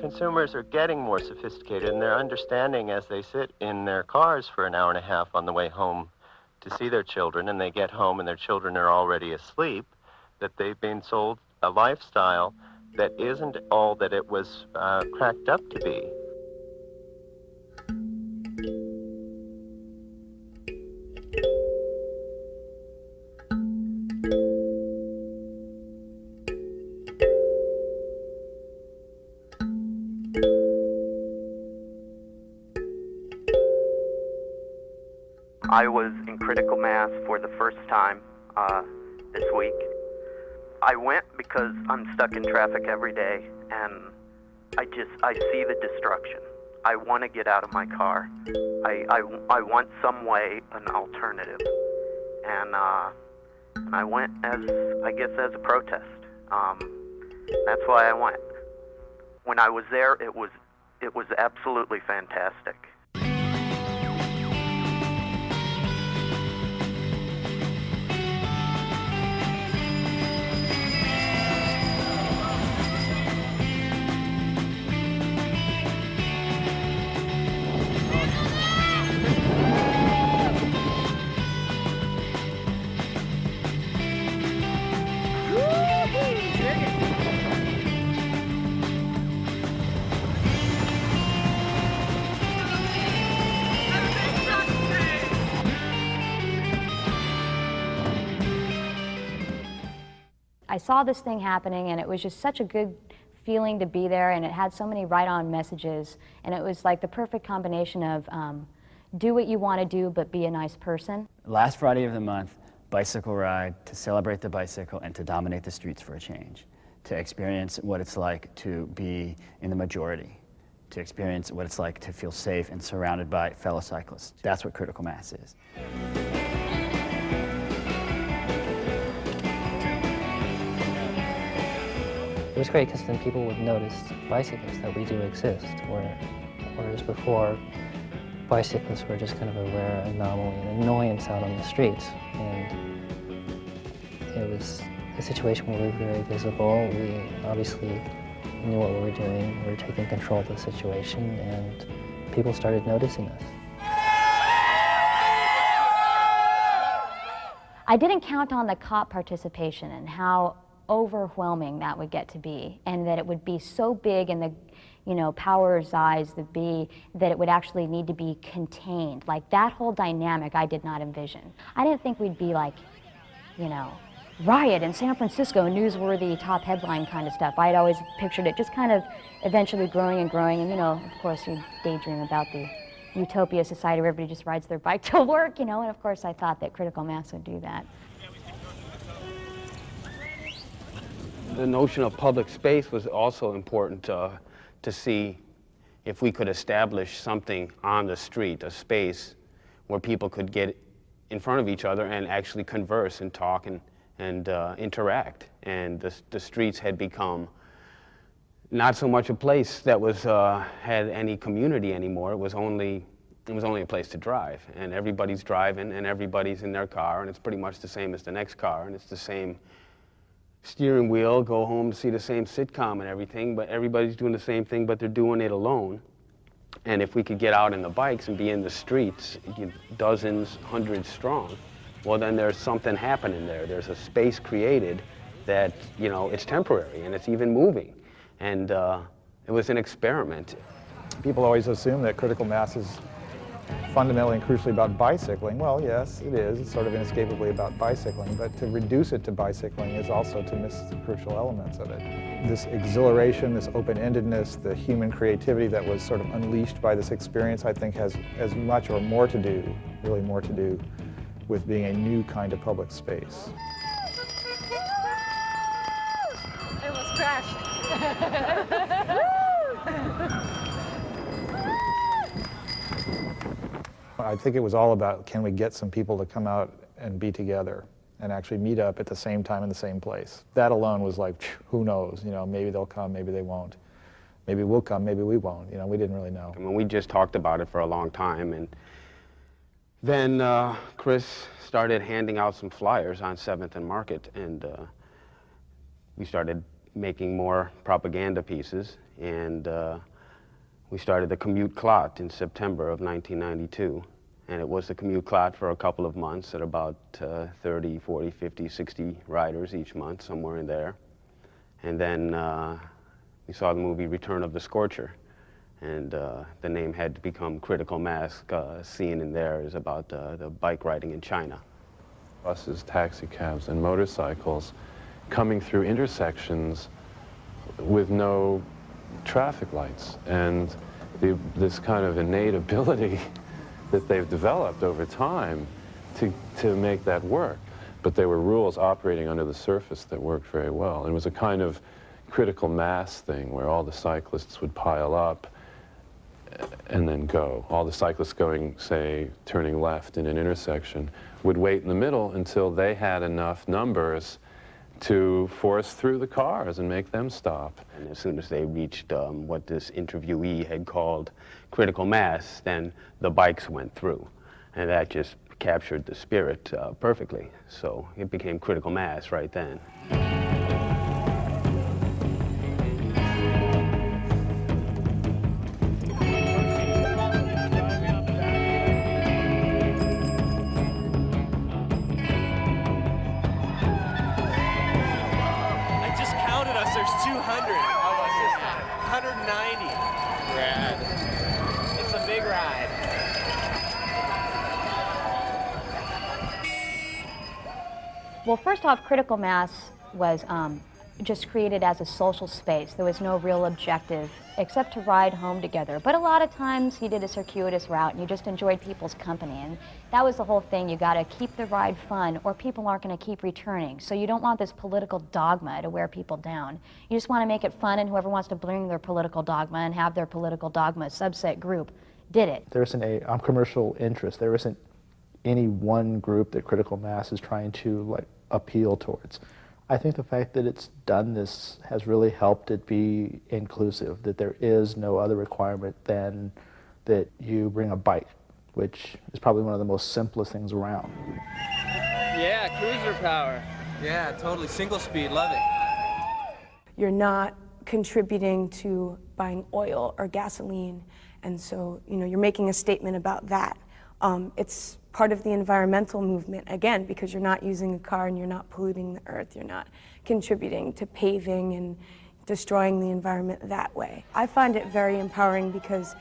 Consumers are getting more sophisticated, and they're understanding as they sit in their cars for an hour and a half on the way home to see their children, and they get home and their children are already asleep, that they've been sold a lifestyle that isn't all that it was cracked up to be. I was in critical mass for the first time this week. I went because I'm stuck in traffic every day, and I see the destruction. I want to get out of my car. I want some way, an alternative. And I went as a protest. That's why I went. When I was there, it was absolutely fantastic. I saw this thing happening, and it was just such a good feeling to be there, and it had so many right-on messages, and it was like the perfect combination of do what you want to do, but be a nice person. Last Friday of the month, bicycle ride to celebrate the bicycle and to dominate the streets for a change, to experience what it's like to be in the majority, to experience what it's like to feel safe and surrounded by fellow cyclists. That's what critical mass is. It was great because then people would notice bicyclists, that we do exist, whereas before, bicyclists were just kind of a rare anomaly, an annoyance out on the streets. And it was a situation where we were very visible. We obviously knew what we were doing. We were taking control of the situation, and people started noticing us. I didn't count on the cop participation and how overwhelming that would get to be, and that it would be so big in the power's eyes that it would actually need to be contained. Like, that whole dynamic I did not envision. I didn't think we'd be like, riot in San Francisco, newsworthy top headline kind of stuff. I'd always pictured it just kind of eventually growing and growing, and of course you daydream about the utopia society where everybody just rides their bike to work, and of course I thought that critical mass would do that. The notion of public space was also important to see if we could establish something on the street, a space where people could get in front of each other and actually converse and talk and interact. And the streets had become not so much a place that was had any community anymore. It was only a place to drive, and everybody's driving and everybody's in their car, and it's pretty much the same as the next car, and it's the same steering wheel, go home to see the same sitcom and everything, but everybody's doing the same thing, but they're doing it alone. And if we could get out on the bikes and be in the streets, dozens, hundreds strong, well, then there's something happening there. There's a space created that, it's temporary and it's even moving. And it was an experiment. People always assume that critical mass is fundamentally and crucially about bicycling. Well, yes, it is. It's sort of inescapably about bicycling, but to reduce it to bicycling is also to miss the crucial elements of it. This exhilaration, this open-endedness, the human creativity that was sort of unleashed by this experience, I think has as much or more to do, really more to do, with being a new kind of public space. It was crashed. I think it was all about, can we get some people to come out and be together and actually meet up at the same time in the same place. That alone was like, who knows, you know, maybe they'll come, maybe they won't. Maybe we'll come, maybe we won't, you know, we didn't really know. I mean, we just talked about it for a long time, and then Chris started handing out some flyers on 7th and Market, and we started making more propaganda pieces, and we started the Commute Clot in September of 1992. And it was the Commute Clot for a couple of months at about 30, 40, 50, 60 riders each month, somewhere in there. And then we saw the movie Return of the Scorcher. And the name had to become Critical Mass. Scene in there is about the bike riding in China. Buses, taxi cabs, and motorcycles coming through intersections with no traffic lights. And this kind of innate ability that they've developed over time to make that work. But there were rules operating under the surface that worked very well. And it was a kind of critical mass thing where all the cyclists would pile up and then go. All the cyclists going, say, turning left in an intersection would wait in the middle until they had enough numbers to force through the cars and make them stop. And as soon as they reached what this interviewee had called critical mass, then the bikes went through. And that just captured the spirit perfectly. So it became critical mass right then. Well, first off, critical mass was just created as a social space. There was no real objective except to ride home together. But a lot of times you did a circuitous route and you just enjoyed people's company. And that was the whole thing. You got to keep the ride fun or people aren't going to keep returning. So you don't want this political dogma to wear people down. You just want to make it fun, and whoever wants to bring their political dogma and have their political dogma subset group did it. There isn't a commercial interest. There isn't any one group that critical mass is trying to appeal towards. I think the fact that it's done this has really helped it be inclusive, that there is no other requirement than that you bring a bike, which is probably one of the most simplest things around. Yeah, cruiser power. Yeah, totally. Single speed, love it. You're not contributing to buying oil or gasoline, and so you're making a statement about that. It's part of the environmental movement, again, because you're not using a car and you're not polluting the earth. You're not contributing to paving and destroying the environment that way. I find it very empowering because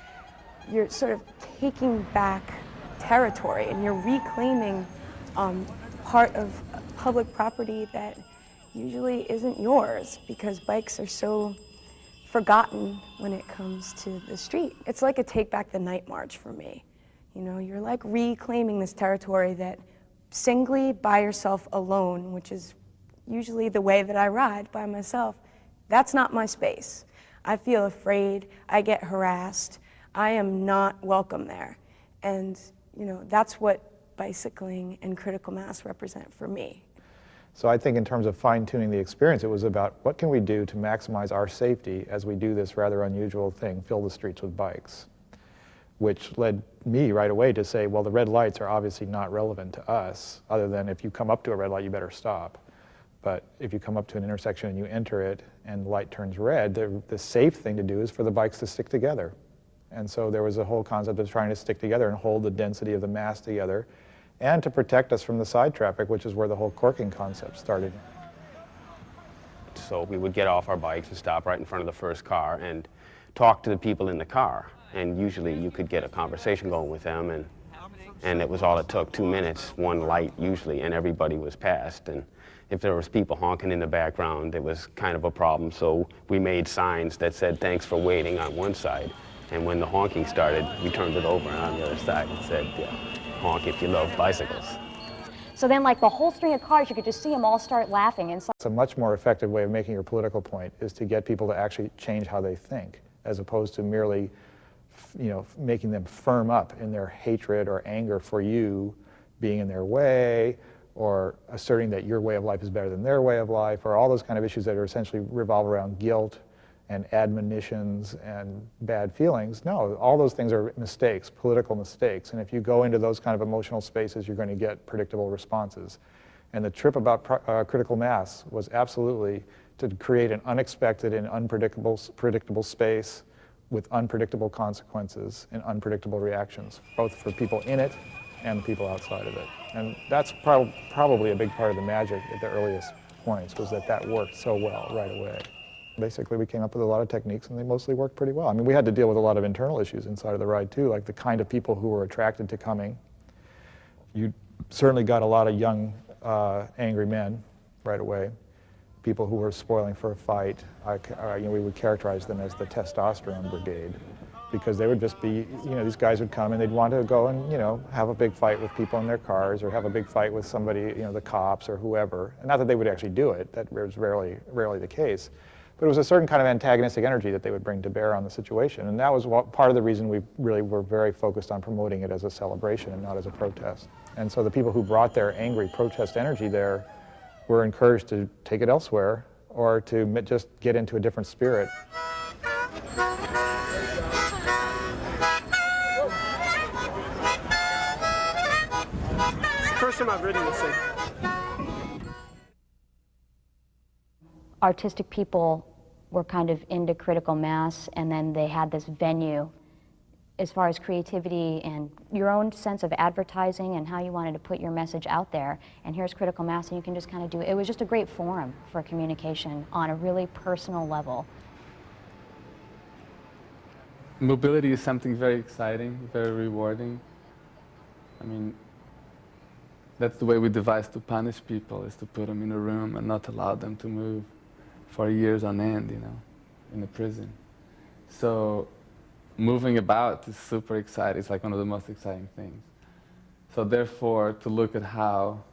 you're sort of taking back territory and you're reclaiming part of public property that usually isn't yours, because bikes are so forgotten when it comes to the street. It's like a Take Back the Night March for me. You're like reclaiming this territory that singly, by yourself alone, which is usually the way that I ride by myself, that's not my space. I feel afraid, I get harassed, I am not welcome there. And that's what bicycling and critical mass represent for me. So I think in terms of fine-tuning the experience, it was about what can we do to maximize our safety as we do this rather unusual thing, fill the streets with bikes, which led me right away to say, well, the red lights are obviously not relevant to us, other than if you come up to a red light, you better stop. But if you come up to an intersection and you enter it and the light turns red, the safe thing to do is for the bikes to stick together. And so there was a whole concept of trying to stick together and hold the density of the mass together, and to protect us from the side traffic, which is where the whole corking concept started. So we would get off our bikes and stop right in front of the first car and talk to the people in the car. And usually you could get a conversation going with them, and it was all it took, 2 minutes, one light usually, and everybody was passed. And if there was people honking in the background, it was kind of a problem. So we made signs that said, "Thanks for waiting," on one side. And when the honking started, we turned it over on the other side and said, "Honk if you love bicycles." So then like the whole string of cars, you could just see them all start laughing. And so it's a much more effective way of making your political point is to get people to actually change how they think, as opposed to merely, making them firm up in their hatred or anger for you being in their way, or asserting that your way of life is better than their way of life, or all those kind of issues that are essentially revolve around guilt and admonitions and bad feelings. No, all those things are mistakes, political mistakes. And if you go into those kind of emotional spaces, you're going to get predictable responses. And the trip about critical mass was absolutely to create an unexpected and predictable space with unpredictable consequences and unpredictable reactions, both for people in it and the people outside of it. And that's probably a big part of the magic at the earliest points, was that worked so well right away. Basically, we came up with a lot of techniques, and they mostly worked pretty well. I mean, we had to deal with a lot of internal issues inside of the ride, too, like the kind of people who were attracted to coming. You certainly got a lot of young, angry men right away, people who were spoiling for a fight. We would characterize them as the testosterone brigade, because they would just be, these guys would come and they'd want to go and, have a big fight with people in their cars, or have a big fight with somebody, the cops or whoever. And not that they would actually do it, that was rarely the case. But it was a certain kind of antagonistic energy that they would bring to bear on the situation. And that was part of the reason we really were very focused on promoting it as a celebration and not as a protest. And so the people who brought their angry protest energy there were encouraged to take it elsewhere, or to just get into a different spirit. First time I've ridden this thing. artistic people were kind of into critical mass, and then they had this venue as far as creativity and your own sense of advertising and how you wanted to put your message out there. And here's critical mass, and you can just kind of do it. It was just a great forum for communication on a really personal level. Mobility is something very exciting, very rewarding. I mean, that's the way we devised to punish people, is to put them in a room and not allow them to move for years on end, you know, in a prison. So moving about is super exciting. It's like one of the most exciting things. So therefore, to look at how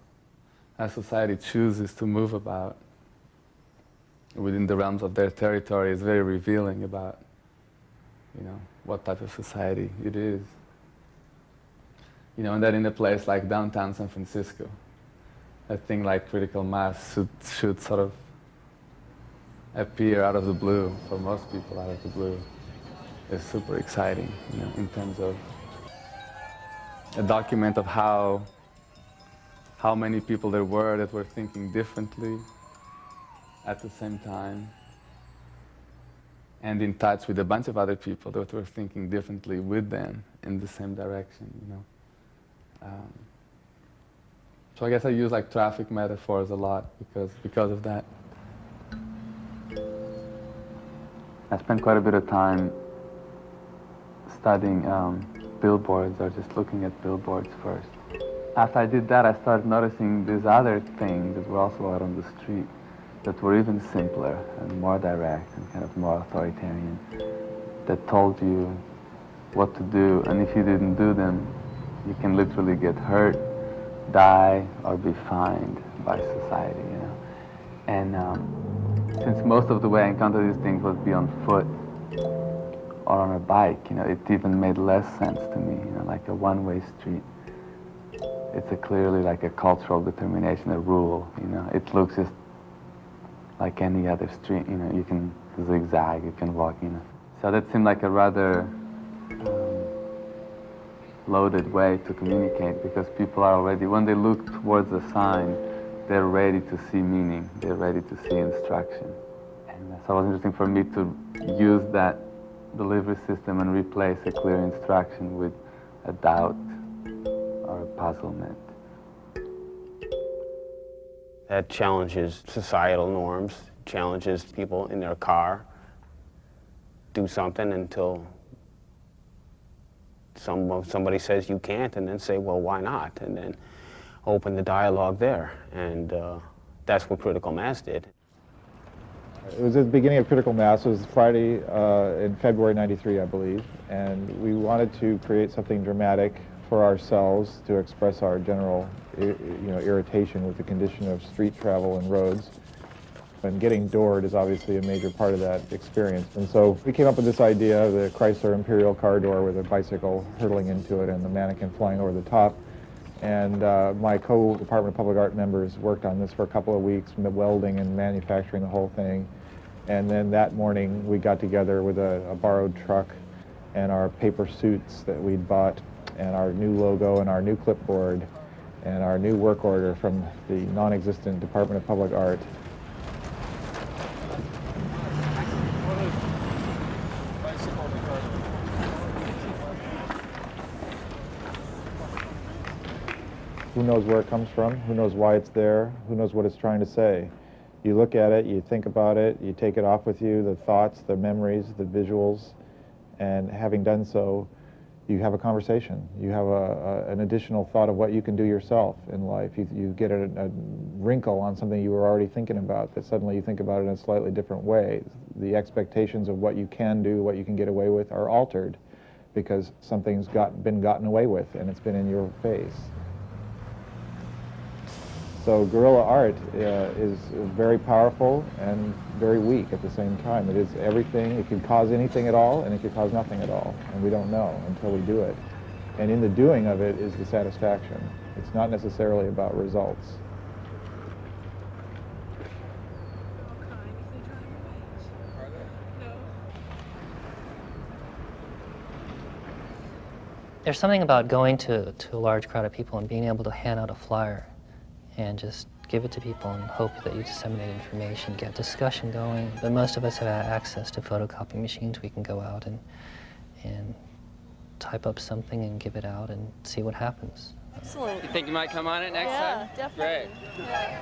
a society chooses to move about within the realms of their territory is very revealing about, you know, what type of society it is. You know, and that in a place like downtown San Francisco, a thing like critical mass should sort of appear out of the blue, for most people out of the blue, is super exciting, you know, in terms of a document of how many people there were that were thinking differently at the same time, and in touch with a bunch of other people that were thinking differently with them in the same direction, you know. So I guess I use like traffic metaphors a lot because of that. I spent quite a bit of time studying billboards, or just looking at billboards first. After I did that, I started noticing these other things that were also out on the street that were even simpler and more direct and kind of more authoritarian, that told you what to do, and if you didn't do them, you can literally get hurt, die, or be fined by society, you know. And since most of the way I encountered these things would be on foot or on a bike, you know, it even made less sense to me, you know, like a one-way street. It's clearly like a cultural determination, a rule, you know. It looks just like any other street, you know, you can zigzag, you can walk, you know. So that seemed like a rather loaded way to communicate, because people are already, when they look towards a sign, they're ready to see meaning, they're ready to see instruction. And so it was interesting for me to use that delivery system and replace a clear instruction with a doubt or a puzzlement. That challenges societal norms, challenges people in their car, do something until somebody says you can't, and then say, well, why not? And then open the dialogue there. And that's what critical mass did. It was at the beginning of critical mass. It was Friday in February '93, I believe. And we wanted to create something dramatic for ourselves to express our general irritation with the condition of street travel and roads. And getting doored is obviously a major part of that experience. And so we came up with this idea, the Chrysler Imperial car door with a bicycle hurtling into it and the mannequin flying over the top. And my co-Department of Public Art members worked on this for a couple of weeks, welding and manufacturing the whole thing. And then that morning we got together with a borrowed truck and our paper suits that we'd bought and our new logo and our new clipboard and our new work order from the non-existent Department of Public Art. Who knows where it comes from? Who knows why it's there? Who knows what it's trying to say? You look at it, you think about it, you take it off with you, the thoughts, the memories, the visuals, and having done so, you have a conversation. You have an additional thought of what you can do yourself in life. You get a wrinkle on something you were already thinking about, that suddenly you think about it in a slightly different way. The expectations of what you can do, what you can get away with, are altered because something's been gotten away with and it's been in your face. So guerrilla art is very powerful and very weak at the same time. It is everything. It can cause anything at all, and it can cause nothing at all, and we don't know until we do it. And in the doing of it is the satisfaction. It's not necessarily about results. There's something about going to a large crowd of people and being able to hand out a flyer and just give it to people and hope that you disseminate information, get discussion going. But most of us have access to photocopy machines. We can go out and type up something and give it out and see what happens. Excellent. You think you might come on it next time? Yeah, definitely. Great.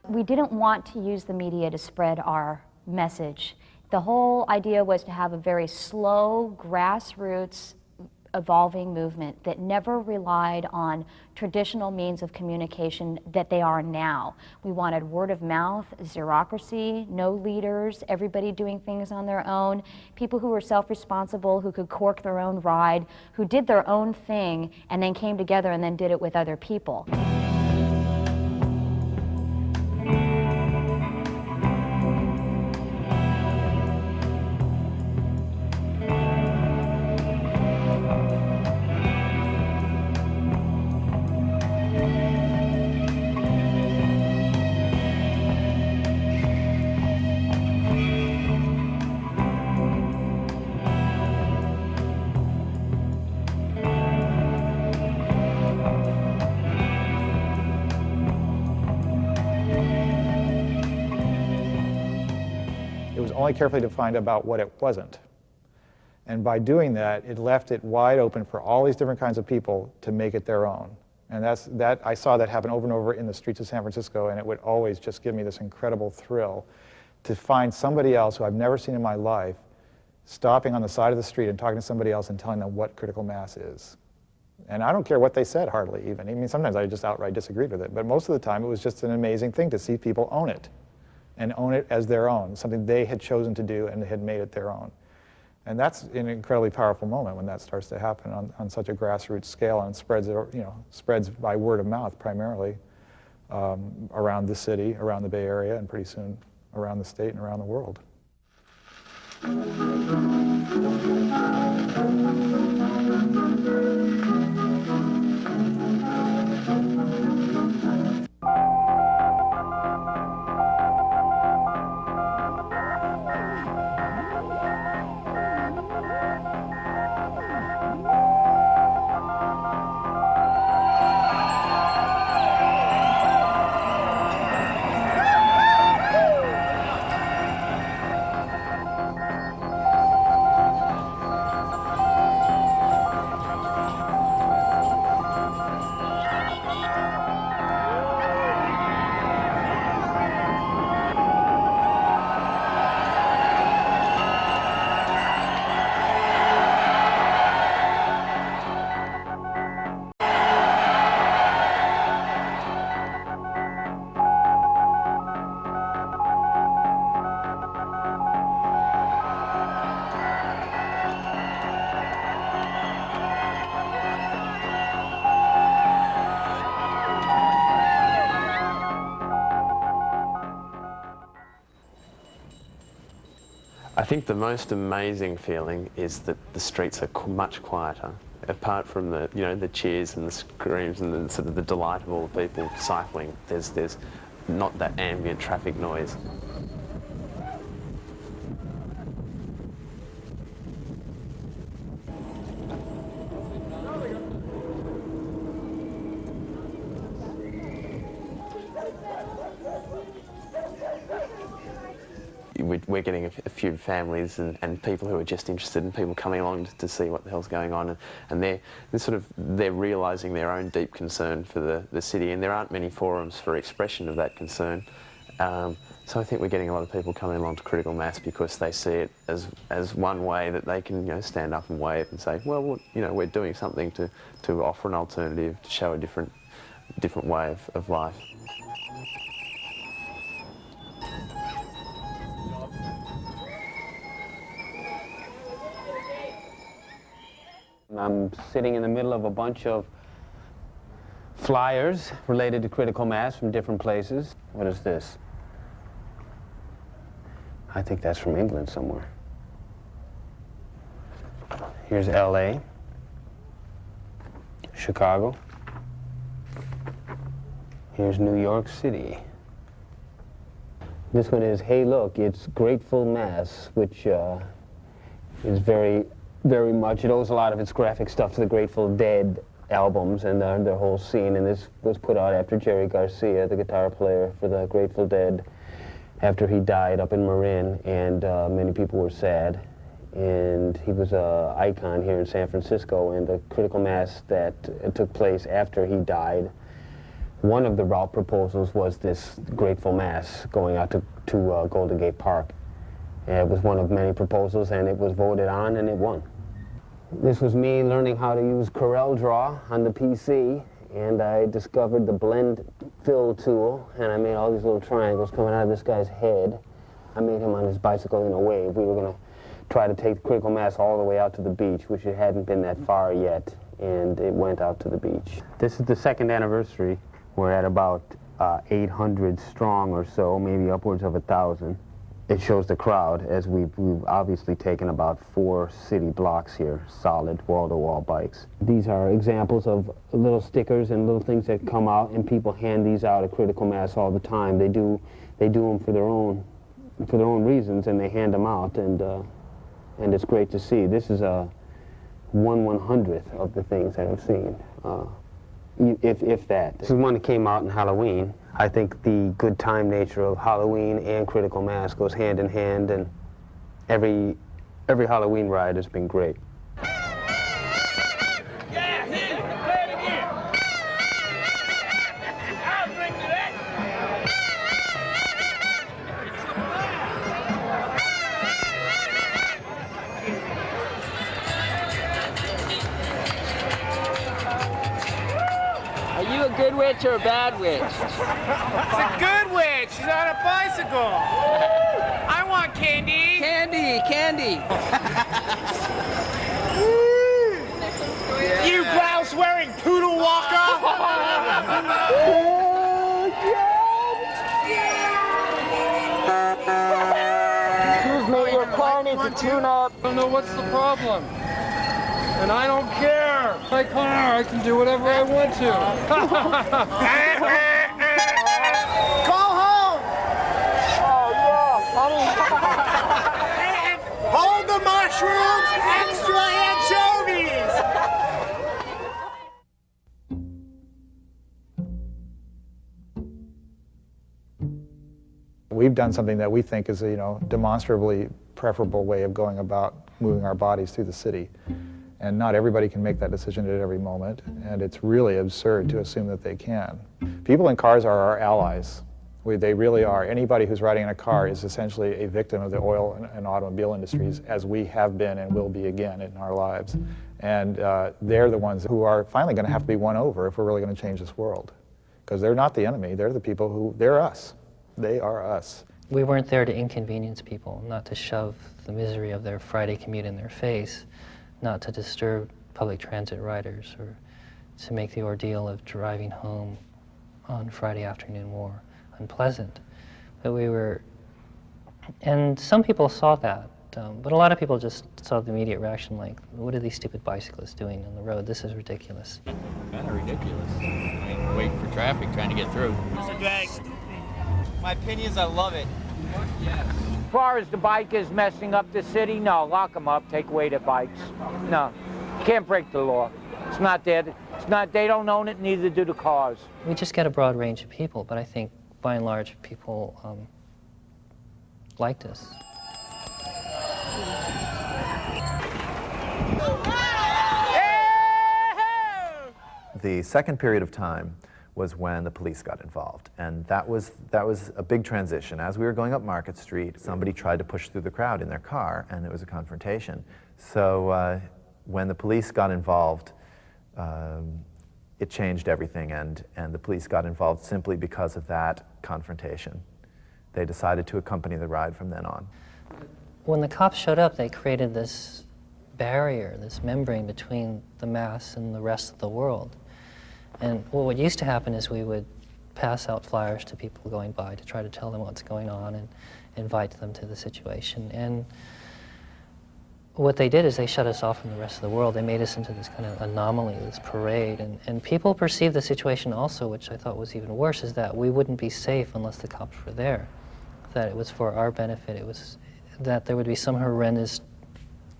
We didn't want to use the media to spread our message. The whole idea was to have a very slow, grassroots, evolving movement that never relied on traditional means of communication that they are now. We wanted word of mouth, xerocracy, no leaders, everybody doing things on their own, people who were self-responsible, who could cork their own ride, who did their own thing and then came together and then did it with other people. Only carefully defined about what it wasn't. And by doing that, it left it wide open for all these different kinds of people to make it their own. And I saw that happen over and over in the streets of San Francisco, and it would always just give me this incredible thrill to find somebody else who I've never seen in my life stopping on the side of the street and talking to somebody else and telling them what critical mass is. And I don't care what they said, hardly even. I mean, sometimes I just outright disagreed with it, but most of the time it was just an amazing thing to see people own it. And own it as their own, something they had chosen to do and they had made it their own. And that's an incredibly powerful moment when that starts to happen on such a grassroots scale and spreads by word of mouth primarily around the city, around the Bay Area, and pretty soon around the state and around the world. I think the most amazing feeling is that the streets are much quieter. Apart from the, the cheers and the screams and the sort of the delight of all the people cycling, there's not that ambient traffic noise. We're getting a few families and people who are just interested in people coming along to see what the hell's going on, and they're realising their own deep concern for the city, and there aren't many forums for expression of that concern. So I think we're getting a lot of people coming along to critical mass because they see it as one way that they can stand up and wave and say, well, we're doing something to offer an alternative, to show a different way of life. I'm sitting in the middle of a bunch of flyers related to critical mass from different places. What is this? I think that's from England somewhere. Here's LA, Chicago. Here's New York City. This one is, hey look, it's Grateful Mass, which is very much, it owes a lot of its graphic stuff to the Grateful Dead albums and their whole scene, and this was put out after Jerry Garcia, the guitar player for the Grateful Dead, after he died up in Marin, and many people were sad. And he was an icon here in San Francisco, and the critical mass that took place after he died, one of the route proposals was this Grateful Mass going out to Golden Gate Park. And it was one of many proposals, and it was voted on, and it won. This was me learning how to use CorelDRAW on the PC, and I discovered the blend fill tool, and I made all these little triangles coming out of this guy's head. I made him on his bicycle in a wave. We were going to try to take critical mass all the way out to the beach, which it hadn't been that far yet, and it went out to the beach. This is the second anniversary. We're at about 800 strong or so, maybe upwards of 1,000. It shows the crowd, as we've obviously taken about 4 city blocks here, solid wall-to-wall bikes. These are examples of little stickers and little things that come out, and people hand these out at critical mass all the time. They do them for their own reasons, and they hand them out, and it's great to see. This is a 1/100th of the things that I've seen, if that. This is one that came out in Halloween. I think the good time nature of Halloween and critical mass goes hand in hand, and every Halloween ride has been great. Yeah, hit it. Play it again. I'll drink to that. Are you a good witch or a bad witch? It's a good witch. She's on a bicycle. I want candy. Candy, candy. You blouse-wearing poodle walker. Excuse me, your car needs a tune-up. I don't know what's the problem. And I don't care. My car, I can do whatever I want to. Go home. Oh, yeah, honey. And hold the mushrooms, extra anchovies. We've done something that we think is a demonstrably preferable way of going about moving our bodies through the city. And not everybody can make that decision at every moment, and it's really absurd to assume that they can. People in cars are our allies. They really are. Anybody who's riding in a car is essentially a victim of the oil and automobile industries, as we have been and will be again in our lives. And they're the ones who are finally going to have to be won over if we're really going to change this world. Because they're not the enemy, they're the people they're us. They are us. We weren't there to inconvenience people, not to shove the misery of their Friday commute in their face, not to disturb public transit riders or to make the ordeal of driving home on Friday afternoon more unpleasant. But and some people saw that. But a lot of people just saw the immediate reaction like, what are these stupid bicyclists doing on the road? This is ridiculous. Kind of ridiculous. I mean, waiting for traffic, trying to get through. It's a drag. My opinion is I love it. As far as the bikers messing up the city, no, lock them up, take away their bikes. No, you can't break the law. It's not there. It's not, they don't own it, neither do the cars. We just get a broad range of people, but I think by and large people liked us. The second period of time was when the police got involved, and that was a big transition. As we were going up Market Street, somebody tried to push through the crowd in their car, and it was a confrontation. So when the police got involved, it changed everything, and the police got involved simply because of that confrontation. They decided to accompany the ride from then on. When the cops showed up, they created this barrier, this membrane between the mass and the rest of the world. And what used to happen is we would pass out flyers to people going by to try to tell them what's going on and invite them to the situation. And what they did is they shut us off from the rest of the world. They made us into this kind of anomaly, this parade. And people perceived the situation also, which I thought was even worse, is that we wouldn't be safe unless the cops were there. That it was for our benefit. It was that there would be some horrendous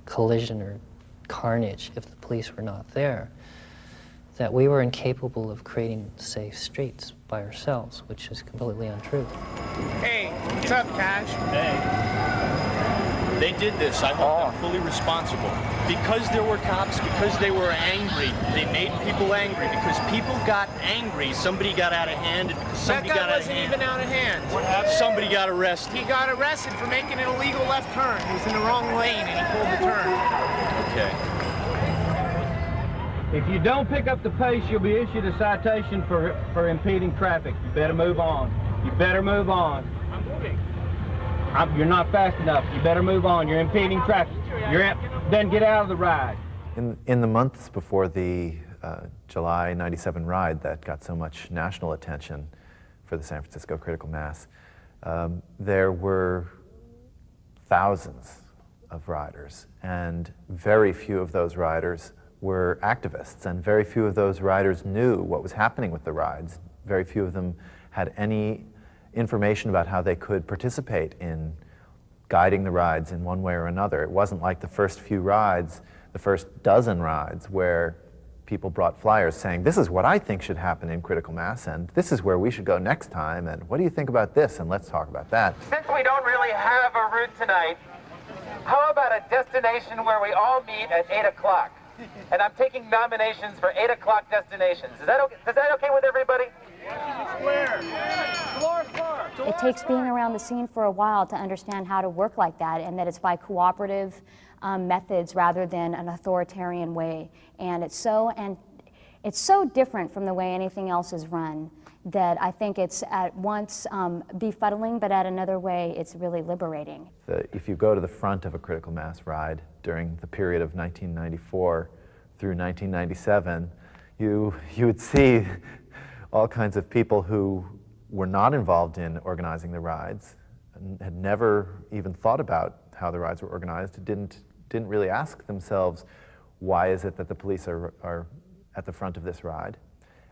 collision or carnage if the police were not there. That we were incapable of creating safe streets by ourselves, which is completely untrue. Hey, what's up, Cash? Hey, they did this. I hold them fully responsible. Because there were cops, because they were angry, they made people angry. Because people got angry, somebody got out of hand. And because somebody that guy got out of wasn't hand, even out of hand. What happened? Somebody got arrested. He got arrested for making an illegal left turn. He was in the wrong lane and he pulled the turn. Okay. If you don't pick up the pace, you'll be issued a citation for impeding traffic. You better move on. You better move on. I'm moving. You're not fast enough. You better move on. You're impeding traffic. Then get out of the ride. In the months before the July '97 ride that got so much national attention for the San Francisco critical mass, there were thousands of riders, and very few of those riders were activists, and very few of those riders knew what was happening with the rides. Very few of them had any information about how they could participate in guiding the rides in one way or another. It wasn't like the first few rides, the first dozen rides, where people brought flyers saying, this is what I think should happen in critical mass, and this is where we should go next time, and what do you think about this, and let's talk about that. Since we don't really have a route tonight, how about a destination where we all meet at 8 o'clock? And I'm taking nominations for 8 o'clock destinations. Is that okay with everybody? It takes being around the scene for a while to understand how to work like that, and that it's by cooperative methods rather than an authoritarian way. And it's so different from the way anything else is run that I think it's at once befuddling, but at another way it's really liberating. If you go to the front of a critical mass ride during the period of 1994 through 1997, you would see all kinds of people who were not involved in organizing the rides, and had never even thought about how the rides were organized, didn't really ask themselves, why is it that the police are at the front of this ride?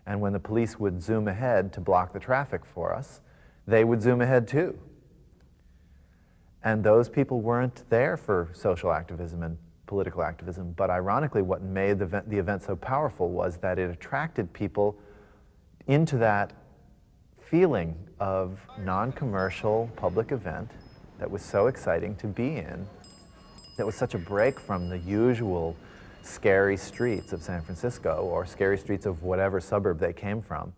And when the police would zoom ahead to block the traffic for us, they would zoom ahead too. And those people weren't there for social activism and political activism, but ironically what made the event so powerful was that it attracted people into that feeling of non-commercial public event that was so exciting to be in, that was such a break from the usual scary streets of San Francisco or scary streets of whatever suburb they came from.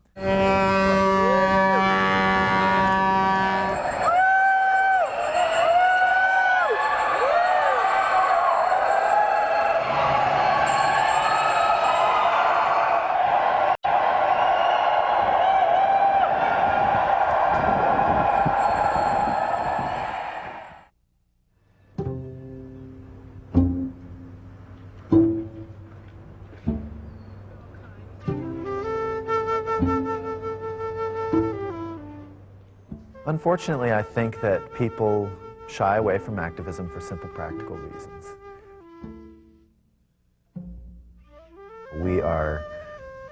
Unfortunately, I think that people shy away from activism for simple practical reasons. We are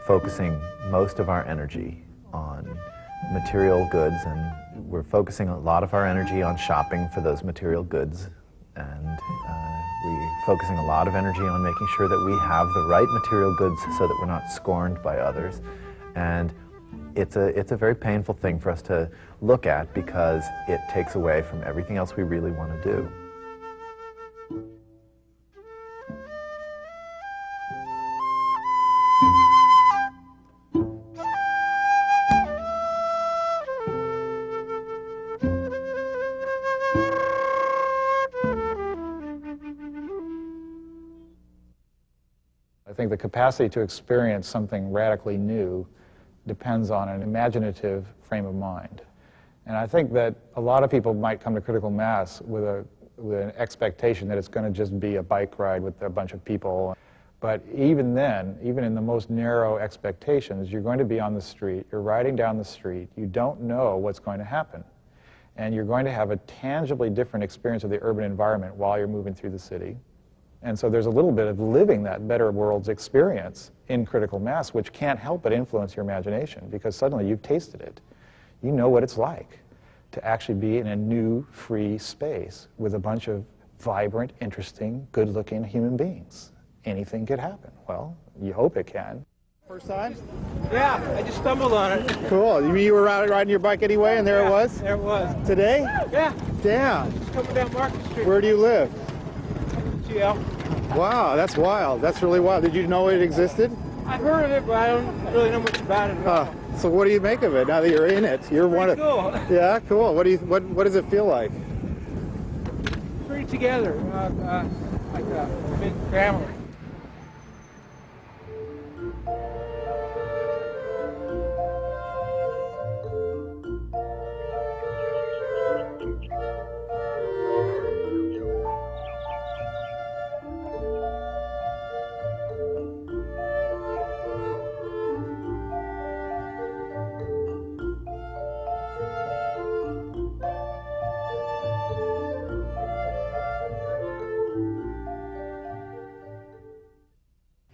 focusing most of our energy on material goods, and we're focusing a lot of our energy on shopping for those material goods, and we're focusing a lot of energy on making sure that we have the right material goods so that we're not scorned by others. And it's a very painful thing for us to look at because it takes away from everything else we really want to do. I think the capacity to experience something radically new depends on an imaginative frame of mind. And I think that a lot of people might come to critical mass with an expectation that it's going to just be a bike ride with a bunch of people. But even then, even in the most narrow expectations, you're going to be on the street, you're riding down the street, you don't know what's going to happen. And you're going to have a tangibly different experience of the urban environment while you're moving through the city. And so there's a little bit of living that better world's experience in critical mass, which can't help but influence your imagination, because suddenly you've tasted it. You know what it's like to actually be in a new, free space with a bunch of vibrant, interesting, good-looking human beings. Anything could happen. Well, you hope it can. First time? Yeah, I just stumbled on it. Cool. You mean you were riding your bike anyway, and there it was? There it was. Today? Yeah. Damn. Just coming down Market Street. Where do you live? Yeah. Wow, that's wild. That's really wild. Did you know it existed? I've heard of it, but I don't really know much about it. So what do you make of it now that you're in it? You're one of. Cool. Yeah, cool. What does it feel like? Pretty together, like a big family.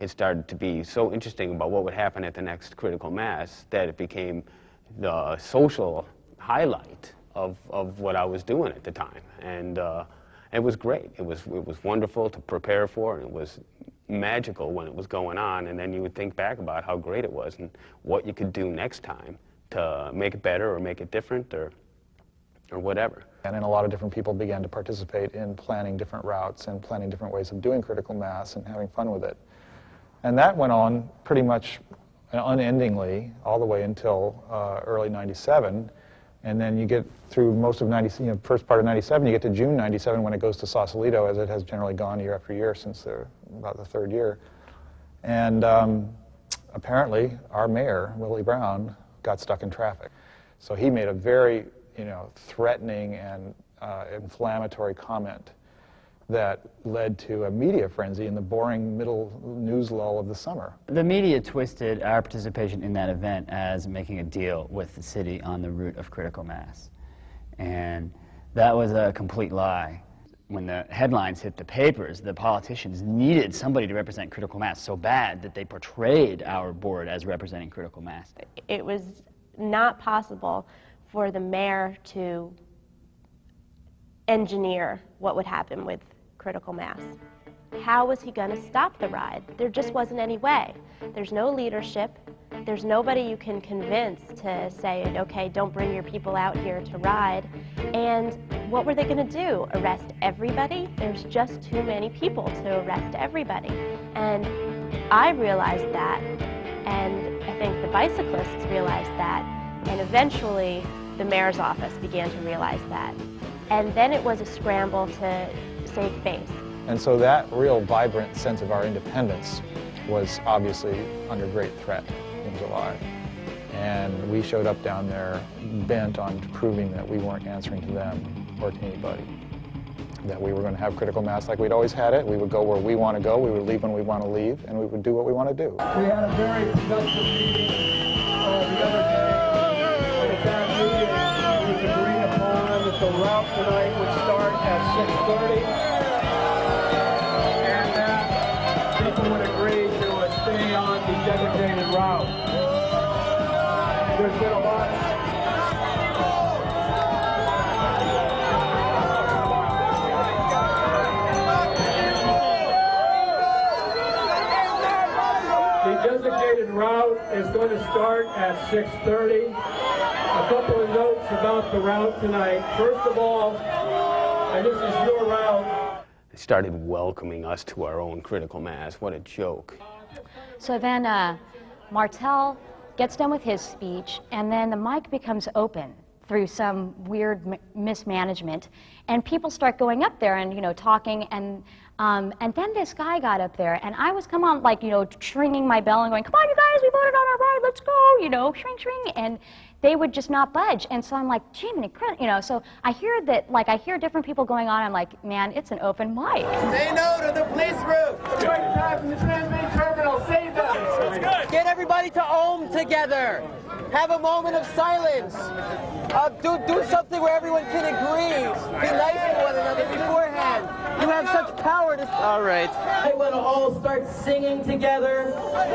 It started to be so interesting about what would happen at the next critical mass that it became the social highlight of what I was doing at the time. And it was great. It was wonderful to prepare for, and it was magical when it was going on. And then you would think back about how great it was and what you could do next time to make it better or make it different or whatever. And then a lot of different people began to participate in planning different routes and planning different ways of doing critical mass and having fun with it. And that went on pretty much unendingly all the way until early '97. And then you get through most of first part of '97, you get to June '97 when it goes to Sausalito, as it has generally gone year after year since about the third year. And apparently our mayor, Willie Brown, got stuck in traffic. So he made a very threatening and inflammatory comment that led to a media frenzy in the boring middle news lull of the summer. The media twisted our participation in that event as making a deal with the city on the route of critical mass. And that was a complete lie. When the headlines hit the papers, the politicians needed somebody to represent critical mass so bad that they portrayed our board as representing critical mass. It was not possible for the mayor to engineer what would happen with critical mass. How was he going to stop the ride? There just wasn't any way. There's no leadership. There's nobody you can convince to say, okay, don't bring your people out here to ride. And what were they going to do? Arrest everybody? There's just too many people to arrest everybody. And I realized that, and I think the bicyclists realized that, and eventually the mayor's office began to realize that. And then it was a scramble to save face. And so that real vibrant sense of our independence was obviously under great threat in July. And we showed up down there bent on proving that we weren't answering to them or to anybody. That we were going to have critical mass like we'd always had it. We would go where we want to go, we would leave when we want to leave, and we would do what we want to do. We had a very productive meeting the other day. It was agreed upon that the route tonight would start at 6:30, and that people would agree to stay on the designated route. There's been a lot. The designated route is going to start at 6:30. A couple of notes about the route tonight. First of all, and this is your route. They started welcoming us to our own critical mass. What a joke. So then Martel gets done with his speech, and then the mic becomes open through some weird mismanagement, and people start going up there and, you know, talking, and then this guy got up there, and I was, like, you know, ringing my bell and going, come on, you guys, we voted on our ride, let's go, you know, shring, and they would just not budge, and so I'm like, gee, you know, so I hear that, like, I hear different people going on, I'm like, man, it's an open mic. Say no to the police route. Joint attack from the transmitting terminal, save them. That's good. Get everybody to ohm together. Have a moment of silence. Do something where everyone can agree. Be nice to one another beforehand. You have such power to... All right. I want to all start singing together. One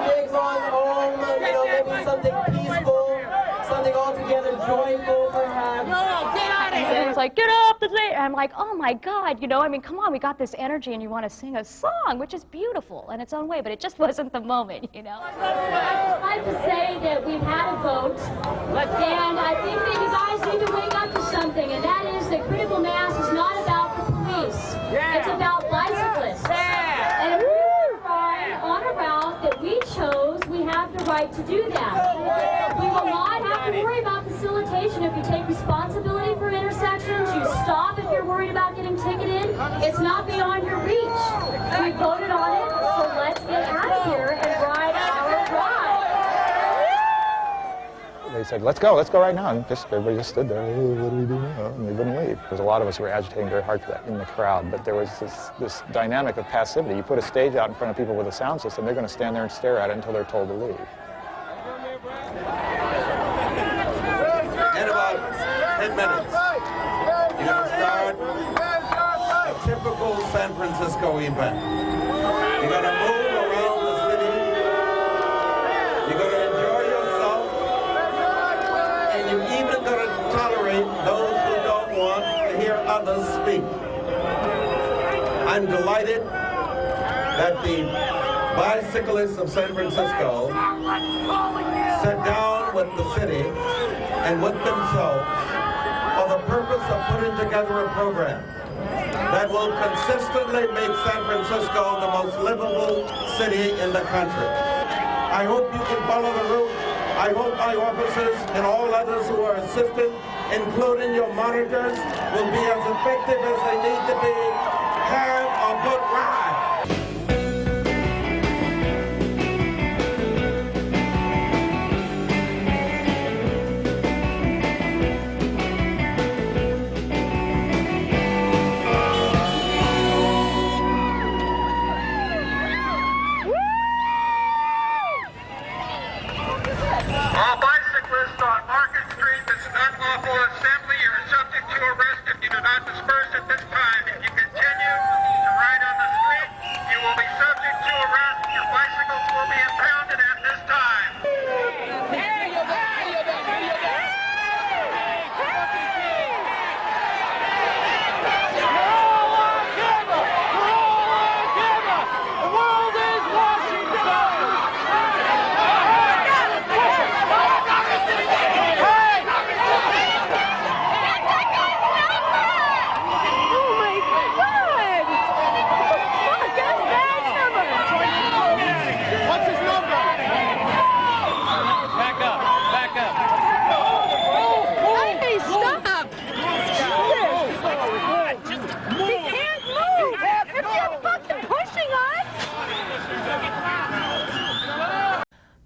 big on ohm, you know, maybe something peaceful, something altogether joyful, perhaps. No, get out of here. It's like, get up, and I'm like, oh my God, you know, I mean, come on, we got this energy, and you want to sing a song, which is beautiful in its own way, but it just wasn't the moment, you know. I'd like to say that we've had a vote, and I think that you guys need to wake up to something, and that is that critical mass is not about the police. It's about bicyclists. And if we ride on a route that we chose, we have the right to do that. We will not have to worry about facilitation if you take responsibility for intersections. You stop if you're worried about getting ticketed. It's not beyond your reach. We voted on it, so let's get out of here and ride our ride. They said, let's go right now. And everybody just stood there, oh, what do we do now? And they wouldn't leave. Because a lot of us were agitating very hard for that in the crowd. But there was this dynamic of passivity. You put a stage out in front of people with a sound system, they're going to stand there and stare at it until they're told to leave. In about 10 minutes, you're going to start a typical San Francisco event. You're going to move around the city. You're going to enjoy yourself. And you're even going to tolerate those who don't want to hear others speak. I'm delighted that the bicyclists of San Francisco sat down with the city and with themselves for the purpose of putting together a program that will consistently make San Francisco the most livable city in the country. I hope you can follow the route. I hope my officers and all others who are assisting, including your monitors, will be as effective as they need to be. Have a good ride. All bicyclists on Market Street, this is unlawful assembly. You're subject to arrest if you do not disperse at this time. If you continue to ride on the street, you will be subject to arrest. Your bicycles will be impounded at this time. The world is Washington!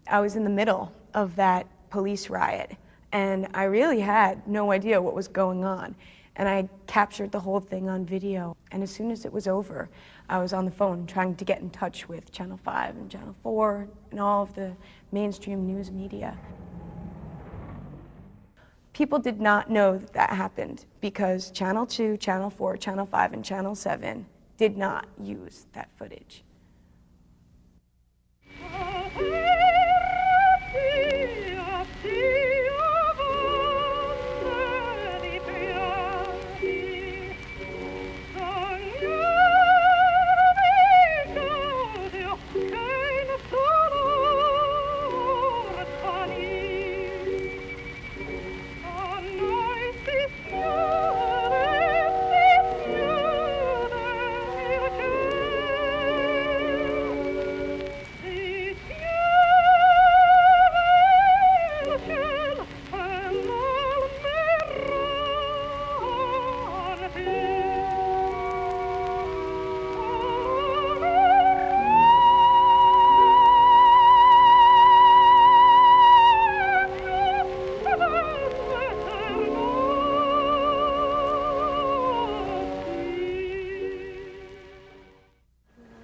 I was in the middle of that police riot, and I really had no idea what was going on. And I captured the whole thing on video. And as soon as it was over, I was on the phone trying to get in touch with Channel 5 and Channel 4 and all of the mainstream news media. People did not know that that happened because Channel 2, Channel 4, Channel 5, and Channel 7 did not use that footage.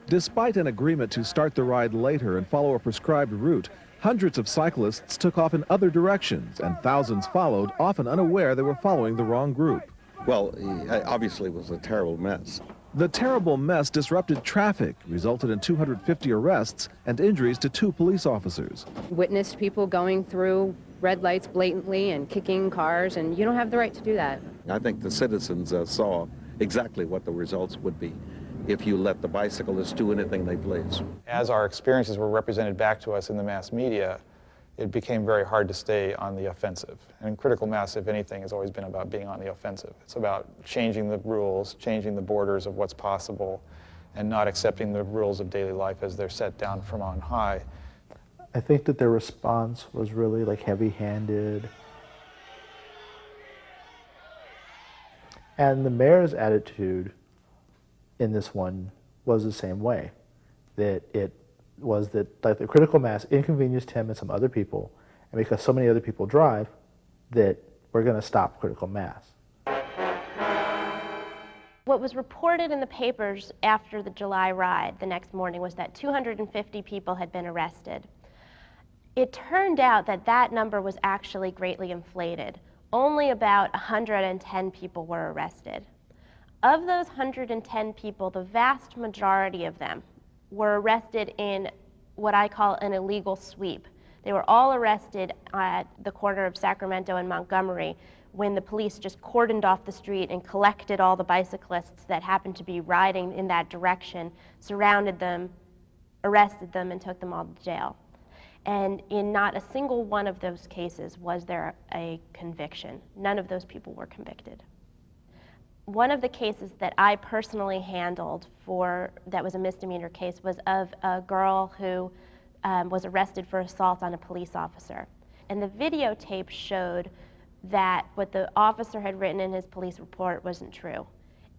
Despite an agreement to start the ride later and follow a prescribed route, hundreds of cyclists took off in other directions, and thousands followed, often unaware they were following the wrong group. Well, obviously it was a terrible mess. The terrible mess disrupted traffic, resulted in 250 arrests and injuries to 2 police officers. Witnessed people going through red lights blatantly and kicking cars, and you don't have the right to do that. I think the citizens saw exactly what the results would be if you let the bicyclists do anything they please. As our experiences were represented back to us in the mass media, it became very hard to stay on the offensive. And critical mass, if anything, has always been about being on the offensive. It's about changing the rules, changing the borders of what's possible, and not accepting the rules of daily life as they're set down from on high. I think that their response was really like heavy-handed. And the mayor's attitude in this one was the same way, that it was that like the critical mass inconvenienced him and some other people, and because so many other people drive, that we're going to stop critical mass. What was reported in the papers after the July ride the next morning was that 250 people had been arrested. It turned out that that number was actually greatly inflated. Only about 110 people were arrested. Of those 110 people, the vast majority of them were arrested in what I call an illegal sweep. They were all arrested at the corner of Sacramento and Montgomery when the police just cordoned off the street and collected all the bicyclists that happened to be riding in that direction, surrounded them, arrested them, and took them all to jail. And in not a single one of those cases was there a conviction. None of those people were convicted. One of the cases that I personally handled that was a misdemeanor case was of a girl who was arrested for assault on a police officer. And the videotape showed that what the officer had written in his police report wasn't true.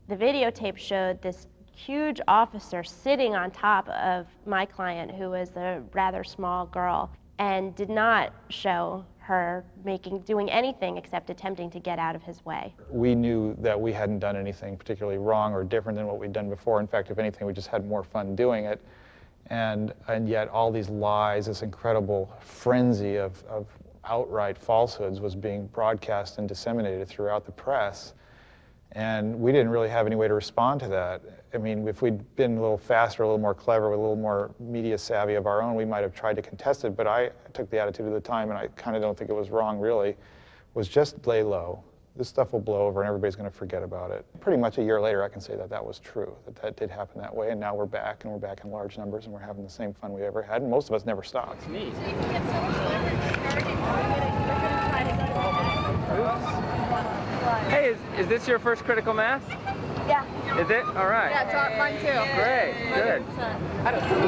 The videotape showed this huge officer sitting on top of my client, who was a rather small girl, and did not show her doing anything except attempting to get out of his way. We knew that we hadn't done anything particularly wrong or different than what we'd done before. In fact, if anything, we just had more fun doing it. And yet all these lies, this incredible frenzy of outright falsehoods was being broadcast and disseminated throughout the press. And we didn't really have any way to respond to that. I mean, if we'd been a little faster, a little more clever, with a little more media savvy of our own, we might have tried to contest it, but I took the attitude of the time, and I kind of don't think it was wrong really, was just lay low. This stuff will blow over and everybody's going to forget about it. Pretty much a year later, I can say that that was true, that did happen that way, and now we're back, and we're back in large numbers, and we're having the same fun we ever had, and most of us never stopped. Hey, is this your first critical mass? Yeah. Is it? All right. Yeah, it's mine too. Great, good.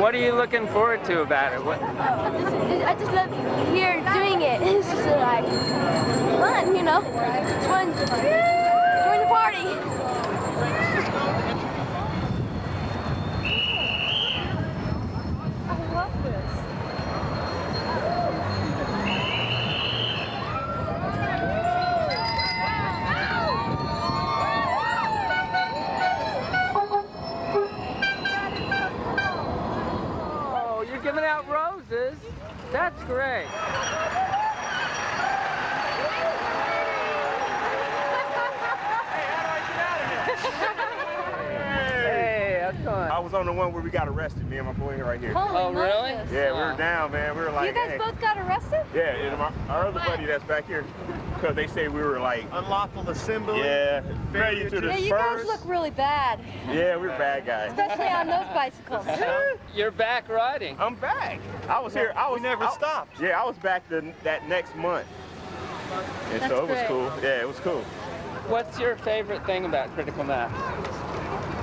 What are you looking forward to about it? I just love here doing it. It's just like fun, you know? It's fun. Join the party. I love this. Giving out roses. That's great. I was on the one where we got arrested, me and my boy right here. Oh, really? Yeah, we were down, man. We were like, You guys hey. both got arrested? Yeah, and our other buddy that's back here, because they say we were like... Unlawful assembly? Yeah, failure to Yeah, disperse. you guys look really bad. Yeah, we're bad guys. Especially on those bicycles. You're back riding. I'm back. I was here. We never stopped. Yeah, I was back that next month. And That's so it was great. cool. Yeah, it was cool. What's your favorite thing about critical mass?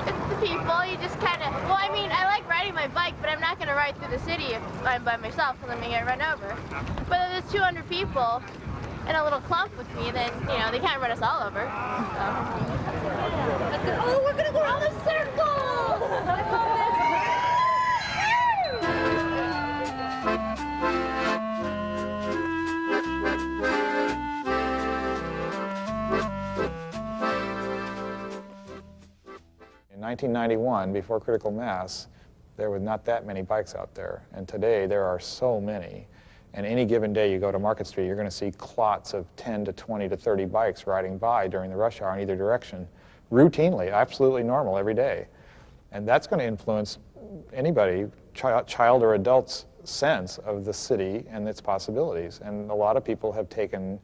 It's the people. You just kind of, well, I mean, I like riding my bike, but I'm not going to ride through the city if I'm by myself because I'm going to get run over. But if there's 200 people in a little clump with me, then, you know, they can't run us all over. So. Oh, we're going to go around the circle! I love it! In 1991, before critical mass, there were not that many bikes out there. And today there are so many. And any given day you go to Market Street, you're going to see clots of 10 to 20 to 30 bikes riding by during the rush hour in either direction, routinely, absolutely normal every day. And that's going to influence anybody, child or adult's sense of the city and its possibilities. And a lot of people have taken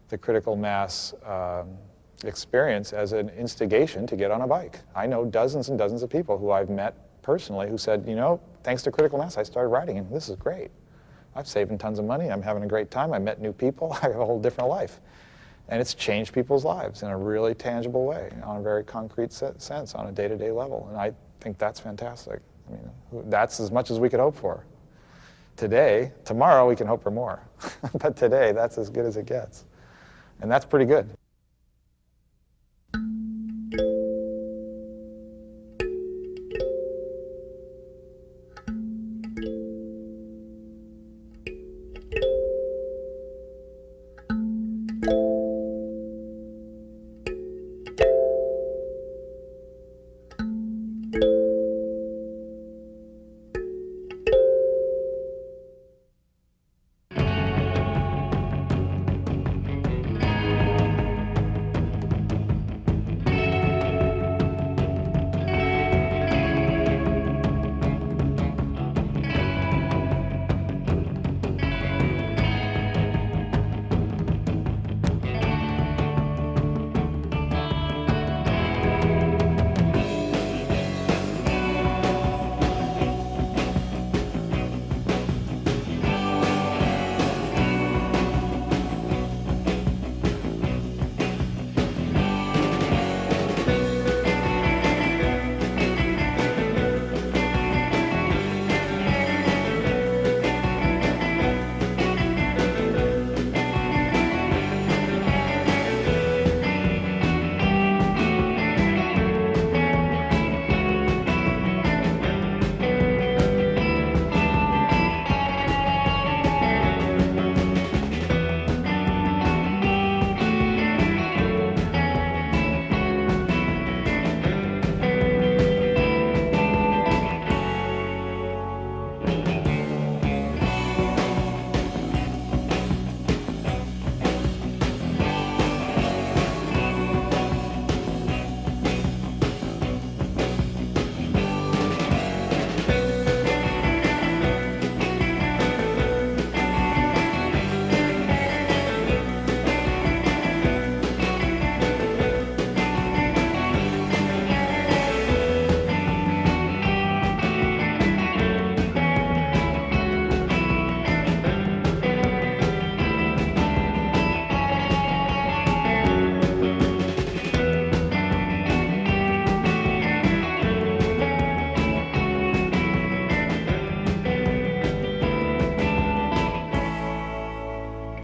the critical mass experience as an instigation to get on a bike. I know dozens and dozens of people who I've met personally who said, you know, thanks to critical mass, I started riding, and this is great. I've saved tons of money, I'm having a great time, I met new people, I have a whole different life. And it's changed people's lives in a really tangible way, on a very concrete sense, on a day-to-day level. And I think that's fantastic. I mean, that's as much as we could hope for. Today, tomorrow we can hope for more. But today, that's as good as it gets. And that's pretty good.